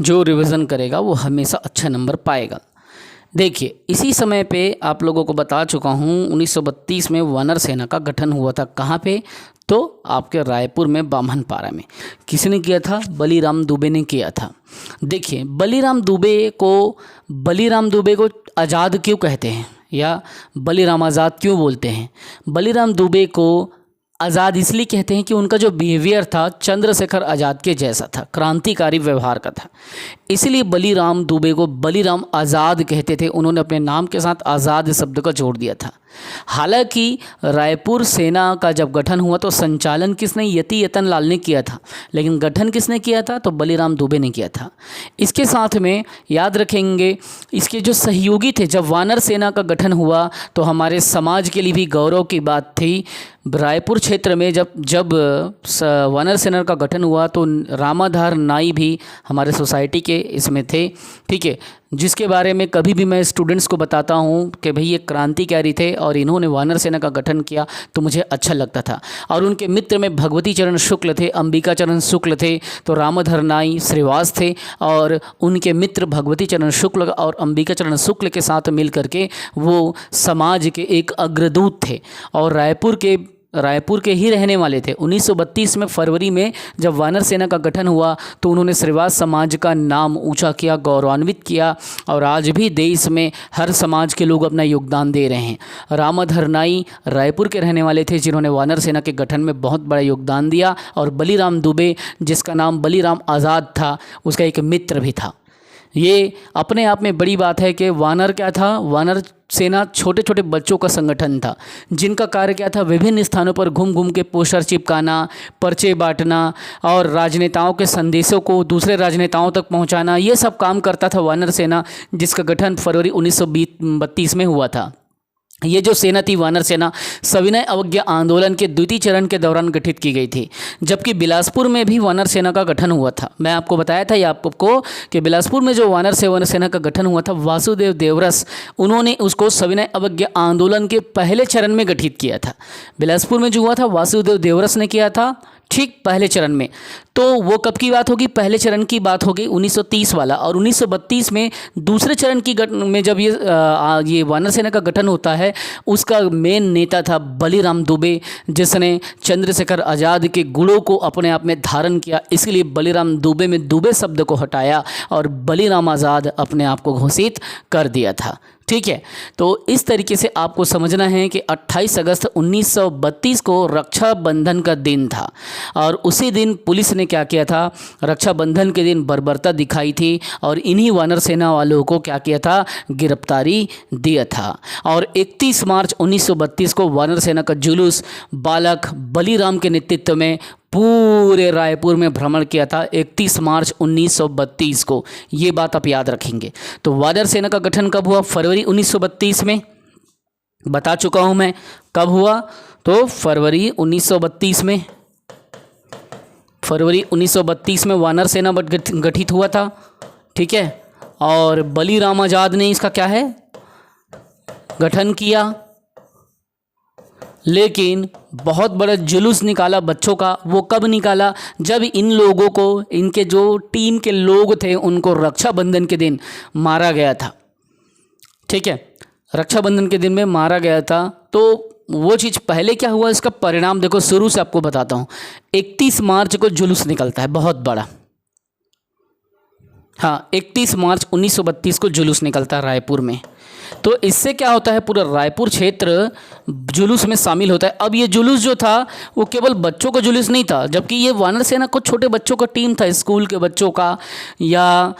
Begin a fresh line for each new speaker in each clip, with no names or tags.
जो रिवीजन करेगा वो हमेशा अच्छा नंबर पाएगा। देखिए, इसी समय पे आप लोगों को बता चुका हूँ 1932 में वानर सेना का गठन हुआ था। कहाँ पे? तो आपके रायपुर में बामनपारा में। किसने किया था? बलीराम दुबे ने किया था। देखिए, बलीराम दुबे को आज़ाद क्यों कहते हैं या बलीराम आज़ाद क्यों बोलते हैं? बलीराम दुबे को आज़ाद इसलिए कहते हैं कि उनका जो बिहेवियर था चंद्रशेखर आज़ाद के जैसा था, क्रांतिकारी व्यवहार का था, इसलिए बलीराम दुबे को बलीराम आज़ाद कहते थे। उन्होंने अपने नाम के साथ आज़ाद शब्द का जोड़ दिया था। हालांकि रायपुर सेना का जब गठन हुआ तो संचालन किसने? यति यतन लाल ने किया था, लेकिन गठन किसने किया था? तो बलीराम दुबे ने किया था। इसके साथ में याद रखेंगे, इसके जो सहयोगी थे, जब वानर सेना का गठन हुआ तो हमारे समाज के लिए भी गौरव की बात थी। रायपुर क्षेत्र में जब वानर सेना का गठन हुआ तो रामाधार नाई भी हमारे सोसाइटी के इसमें थे, ठीक है, जिसके बारे में कभी भी मैं स्टूडेंट्स को बताता हूँ कि भाई ये क्रांतिकारी थे और इन्होंने वानर सेना का गठन किया, तो मुझे अच्छा लगता था। और उनके मित्र में भगवती चरण शुक्ल थे, अंबिका चरण शुक्ल थे, तो रामाधर नाई श्रीवास थे और उनके मित्र भगवती चरण शुक्ल और अंबिका चरण शुक्ल के साथ मिल करके वो समाज के एक अग्रदूत थे और रायपुर के ही रहने वाले थे। 1932 में फरवरी में जब वानर सेना का गठन हुआ तो उन्होंने श्रीवास समाज का नाम ऊंचा किया, गौरवान्वित किया और आज भी देश में हर समाज के लोग अपना योगदान दे रहे हैं। रामाधर नाई रायपुर के रहने वाले थे जिन्होंने वानर सेना के गठन में बहुत बड़ा योगदान दिया और बलीराम दुबे, जिसका नाम बलीराम आज़ाद था, उसका एक मित्र भी था। ये अपने आप में बड़ी बात है कि वानर क्या था? वानर सेना छोटे छोटे बच्चों का संगठन था जिनका कार्य क्या था? विभिन्न स्थानों पर घूम घूम के पोस्टर चिपकाना, पर्चे बांटना और राजनेताओं के संदेशों को दूसरे राजनेताओं तक पहुंचाना, ये सब काम करता था वानर सेना, जिसका गठन फरवरी 1932 में हुआ था। ये जो सेना थी वानर सेना सविनय अवज्ञा आंदोलन के द्वितीय चरण के दौरान गठित की गई थी, जबकि बिलासपुर में भी वानर सेना का गठन हुआ था। मैं आपको बताया था आपको कि बिलासपुर में जो वानर सेना का गठन हुआ था, वासुदेव देवरस, उन्होंने उसको सविनय अवज्ञा आंदोलन के पहले चरण में गठित किया था। बिलासपुर में जो हुआ था वासुदेव देवरस ने किया था, ठीक पहले चरण में। तो वो कब की बात होगी? पहले चरण की बात होगी 1930 वाला। और 1932 में दूसरे चरण की में जब ये वानर सेना का गठन होता है, उसका मेन नेता था बलीराम दुबे, जिसने चंद्रशेखर आज़ाद के गुणों को अपने आप में धारण किया। इसलिए बलीराम दुबे में दुबे शब्द को हटाया और बलीराम आज़ाद अपने आप को घोषित कर दिया था। ठीक है, तो इस तरीके से आपको समझना है कि 28 अगस्त 1932 को रक्षाबंधन का दिन था और उसी दिन पुलिस ने क्या किया था? रक्षाबंधन के दिन बर्बरता दिखाई थी और इन्हीं वानर सेना वालों को क्या किया था? गिरफ्तारी दिया था। और 31 मार्च 1932 को वानर सेना का जुलूस बालक बलीराम के नेतृत्व में पूरे रायपुर में भ्रमण किया था 31 मार्च 1932 को। ये बात आप याद रखेंगे। तो वानर सेना का गठन कब हुआ? फरवरी 1932 में। बता चुका हूं मैं कब हुआ, तो फरवरी 1932 में। फरवरी 1932 में वानर सेना गठित हुआ था, ठीक है। और बलीराम आज़ाद ने इसका क्या है? गठन किया। लेकिन बहुत बड़ा जुलूस निकाला बच्चों का। वो कब निकाला? जब इन लोगों को, इनके जो टीम के लोग थे, उनको रक्षाबंधन के दिन मारा गया था, ठीक है। रक्षाबंधन के दिन में मारा गया था। तो वो चीज़ पहले क्या हुआ, इसका परिणाम देखो, शुरू से आपको बताता हूँ। 31 मार्च को जुलूस निकलता है बहुत बड़ा, हाँ 31 मार्च 1932 को जुलूस निकलता है रायपुर में। तो इससे क्या होता है, पूरा रायपुर क्षेत्र जुलूस में शामिल होता है। अब ये जुलूस जो था वो केवल बच्चों का जुलूस नहीं था, जबकि ये वानर सेना कुछ छोटे बच्चों का टीम था, स्कूल के बच्चों का, या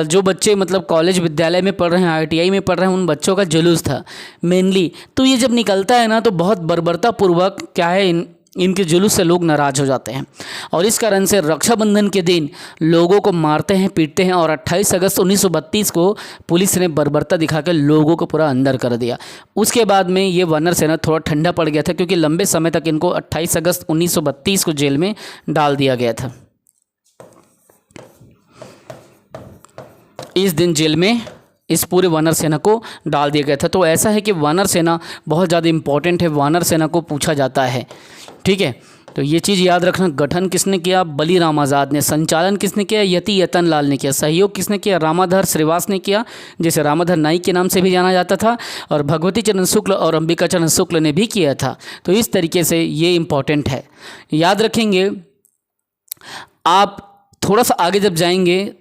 जो बच्चे मतलब कॉलेज विद्यालय में पढ़ रहे हैं, ITI में पढ़ रहे हैं, उन बच्चों का जुलूस था मेनली। तो ये जब निकलता है ना, तो बहुत बर्बरतापूर्वक क्या है, इनके जुलूस से लोग नाराज़ हो जाते हैं और इस कारण से रक्षाबंधन के दिन लोगों को मारते हैं, पीटते हैं। और 28 अगस्त 1932 को पुलिस ने बर्बरता दिखाकर लोगों को पूरा अंदर कर दिया। उसके बाद में ये वानर सेना थोड़ा ठंडा पड़ गया था, क्योंकि लंबे समय तक इनको 28 अगस्त 1932 को जेल में डाल दिया गया था। इस दिन जेल में इस पूरे वानर सेना को डाल दिया गया था। तो ऐसा है कि वानर सेना बहुत ज़्यादा इम्पॉर्टेंट है, वानर सेना को पूछा जाता है, ठीक है। तो ये चीज़ याद रखना, गठन किसने किया? बलीराम आज़ाद ने। संचालन किसने किया? यति यतन लाल ने किया। सहयोग किसने किया? रामाधर श्रीवास ने किया, जिसे रामाधर नाईक के नाम से भी जाना जाता था, और भगवती चरण शुक्ल और अंबिका चरण शुक्ल ने भी किया था। तो इस तरीके से ये इम्पॉर्टेंट है, याद रखेंगे। आप थोड़ा सा आगे जब जाएंगे